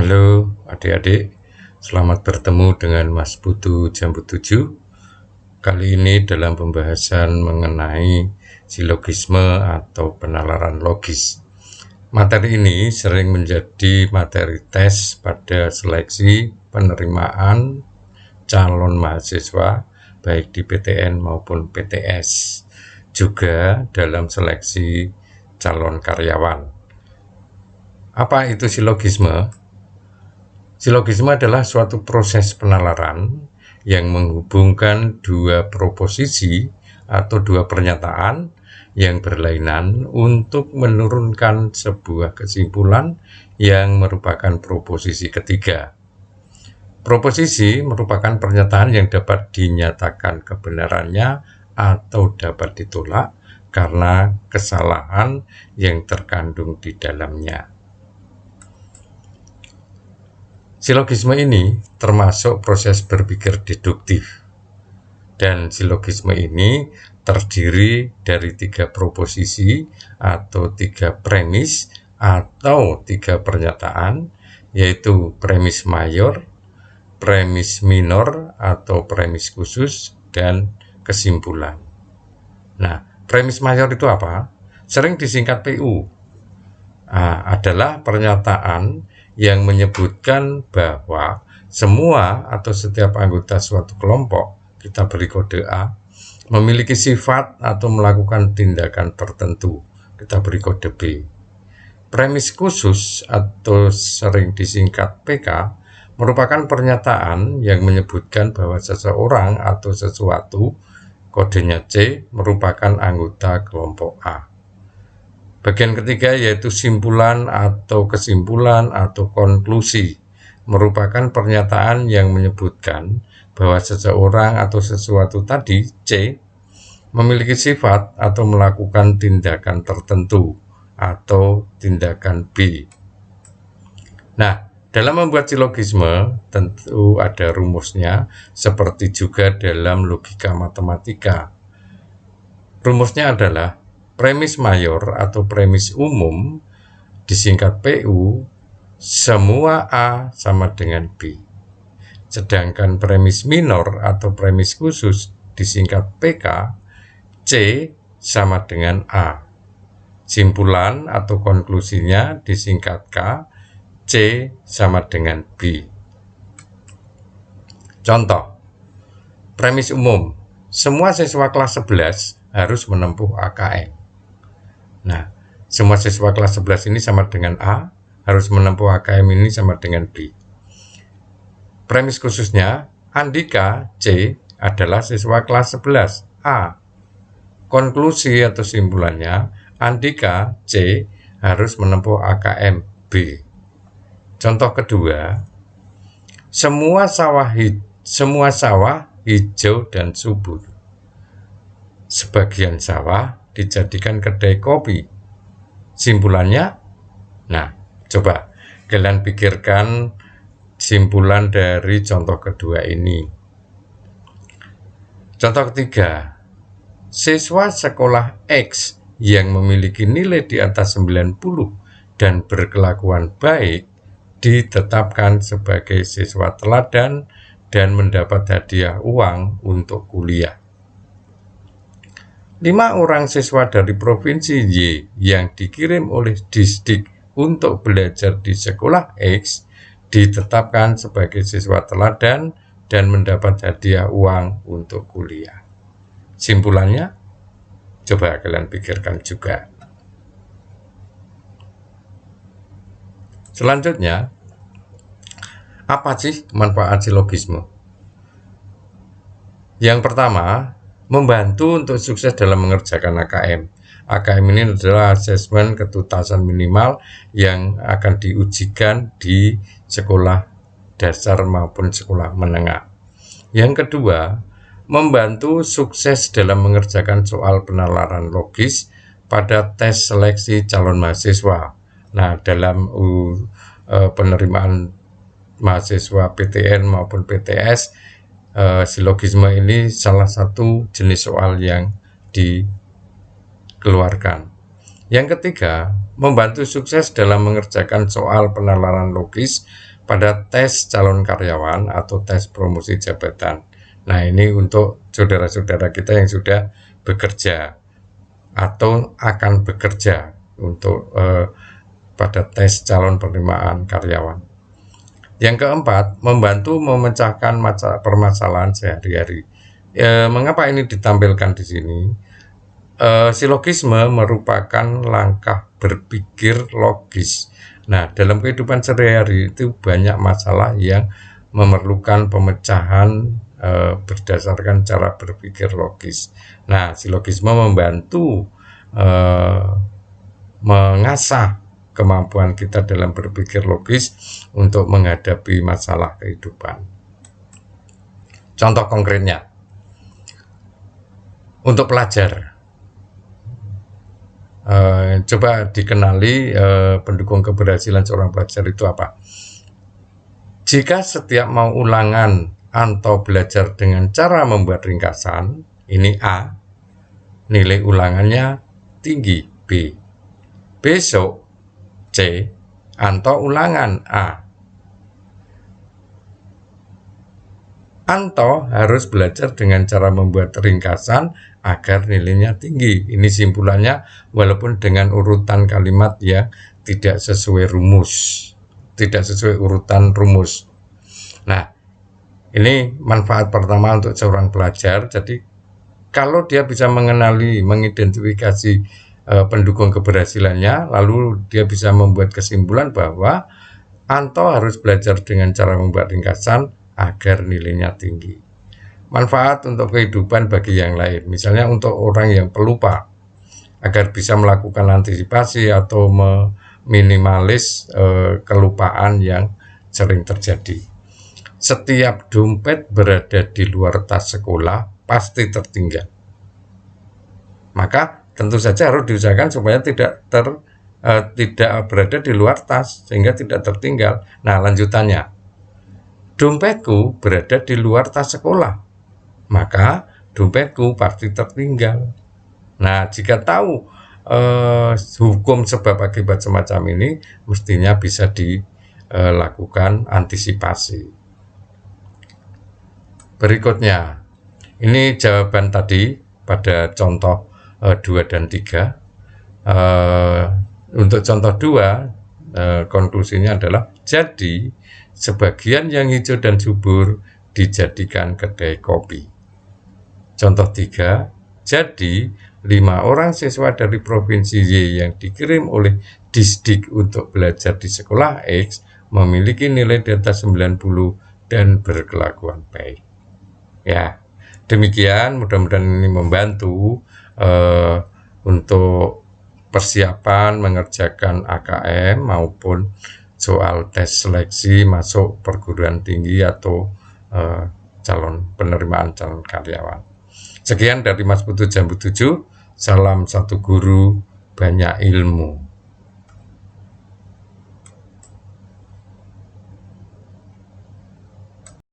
Halo adik-adik, selamat bertemu dengan Mas Putu Jambu 7. Kali ini dalam pembahasan mengenai silogisme atau penalaran logis. Materi ini sering menjadi materi tes pada seleksi penerimaan calon mahasiswa baik di PTN maupun PTS, juga dalam seleksi calon karyawan. Apa itu silogisme? Silogisme adalah suatu proses penalaran yang menghubungkan dua proposisi atau dua pernyataan yang berlainan untuk menurunkan sebuah kesimpulan yang merupakan proposisi ketiga. Proposisi merupakan pernyataan yang dapat dinyatakan kebenarannya atau dapat ditolak karena kesalahan yang terkandung di dalamnya. Silogisme ini termasuk proses berpikir deduktif, dan silogisme ini terdiri dari tiga proposisi atau tiga premis atau tiga pernyataan, yaitu premis mayor, premis minor atau premis khusus, dan kesimpulan. Nah, premis mayor itu apa? Sering disingkat PU. Adalah pernyataan yang menyebutkan bahwa semua atau setiap anggota suatu kelompok, kita beri kode A, memiliki sifat atau melakukan tindakan tertentu, kita beri kode B. Premis khusus atau sering disingkat PK merupakan pernyataan yang menyebutkan bahwa seseorang atau sesuatu, kodenya C, merupakan anggota kelompok A. Bagian ketiga yaitu simpulan atau kesimpulan atau konklusi, merupakan pernyataan yang menyebutkan bahwa seseorang atau sesuatu tadi, C, memiliki sifat atau melakukan tindakan tertentu atau tindakan B. Nah, dalam membuat silogisme tentu ada rumusnya, seperti juga dalam logika matematika. Rumusnya adalah premis mayor atau premis umum disingkat PU, semua A sama dengan B. Sedangkan premis minor atau premis khusus disingkat PK, C sama dengan A. Simpulan atau konklusinya disingkat K, C sama dengan B. Contoh, premis umum, semua siswa kelas 11 harus menempuh AKM. Nah, semua siswa kelas 11 ini sama dengan A, harus menempuh AKM ini sama dengan B. Premis khususnya, Andika C adalah siswa kelas 11 A. Konklusi atau simpulannya, Andika C harus menempuh AKM B. Contoh kedua, semua sawah hijau dan subur. Sebagian sawah dijadikan kedai kopi. Simpulannya, nah, coba kalian pikirkan simpulan dari contoh kedua ini. Contoh ketiga, siswa sekolah X yang memiliki nilai di atas 90 dan berkelakuan baik ditetapkan sebagai siswa teladan dan mendapat hadiah uang untuk kuliah. 5 orang siswa dari provinsi Y yang dikirim oleh Disdik untuk belajar di sekolah X ditetapkan sebagai siswa teladan dan mendapat hadiah uang untuk kuliah. Simpulannya, coba kalian pikirkan juga. Selanjutnya, apa sih manfaat silogisme? Yang pertama, membantu untuk sukses dalam mengerjakan AKM. AKM ini adalah asesmen ketuntasan minimal yang akan diujikan di sekolah dasar maupun sekolah menengah. Yang kedua, membantu sukses dalam mengerjakan soal penalaran logis pada tes seleksi calon mahasiswa. Nah, dalam penerimaan mahasiswa PTN maupun PTS, silogisme ini salah satu jenis soal yang dikeluarkan. Yang ketiga, membantu sukses dalam mengerjakan soal penalaran logis pada tes calon karyawan atau tes promosi jabatan. Nah, ini untuk saudara-saudara kita yang sudah bekerja atau akan bekerja untuk pada tes calon penerimaan karyawan. Yang keempat, membantu memecahkan permasalahan sehari-hari. Mengapa ini ditampilkan di sini? Silogisme merupakan langkah berpikir logis. Nah, dalam kehidupan sehari-hari itu banyak masalah yang memerlukan pemecahan berdasarkan cara berpikir logis. Nah, silogisme membantu mengasah kemampuan kita dalam berpikir logis untuk menghadapi masalah kehidupan. Contoh konkretnya, untuk pelajar, coba dikenali pendukung keberhasilan seorang pelajar itu apa. Jika setiap mau ulangan atau belajar dengan cara membuat ringkasan, ini A, nilai ulangannya tinggi, B. Besok C, atau ulangan A. Anto harus belajar dengan cara membuat ringkasan agar nilainya tinggi. Ini simpulannya walaupun dengan urutan kalimat yang tidak sesuai rumus, tidak sesuai urutan rumus. Nah, ini manfaat pertama untuk seorang pelajar. Jadi kalau dia bisa mengenali, mengidentifikasi pendukung keberhasilannya, lalu dia bisa membuat kesimpulan bahwa Anto harus belajar dengan cara membuat ringkasan agar nilainya tinggi. Manfaat untuk kehidupan bagi yang lain, misalnya untuk orang yang pelupa, agar bisa melakukan antisipasi atau meminimalis kelupaan yang sering terjadi. Setiap dompet berada di luar tas sekolah pasti tertinggal. Maka tentu saja harus diusahakan supaya tidak berada di luar tas sehingga tidak tertinggal. Nah, lanjutannya, dompetku berada di luar tas sekolah, maka dompetku pasti tertinggal. Nah, jika tahu hukum sebab akibat semacam ini, mestinya bisa dilakukan antisipasi. Berikutnya, ini jawaban tadi pada contoh 2 dan 3. Untuk contoh 2, konklusinya adalah, jadi sebagian yang hijau dan subur dijadikan kedai kopi. Contoh 3, jadi 5 orang siswa dari provinsi Y yang dikirim oleh Disdik untuk belajar di sekolah X memiliki nilai di atas 90 dan berkelakuan baik. Ya, demikian, mudah-mudahan ini membantu untuk persiapan mengerjakan AKM maupun soal tes seleksi masuk perguruan tinggi atau penerimaan calon karyawan. Sekian dari Mas Putu Jambu 7, salam satu guru, banyak ilmu.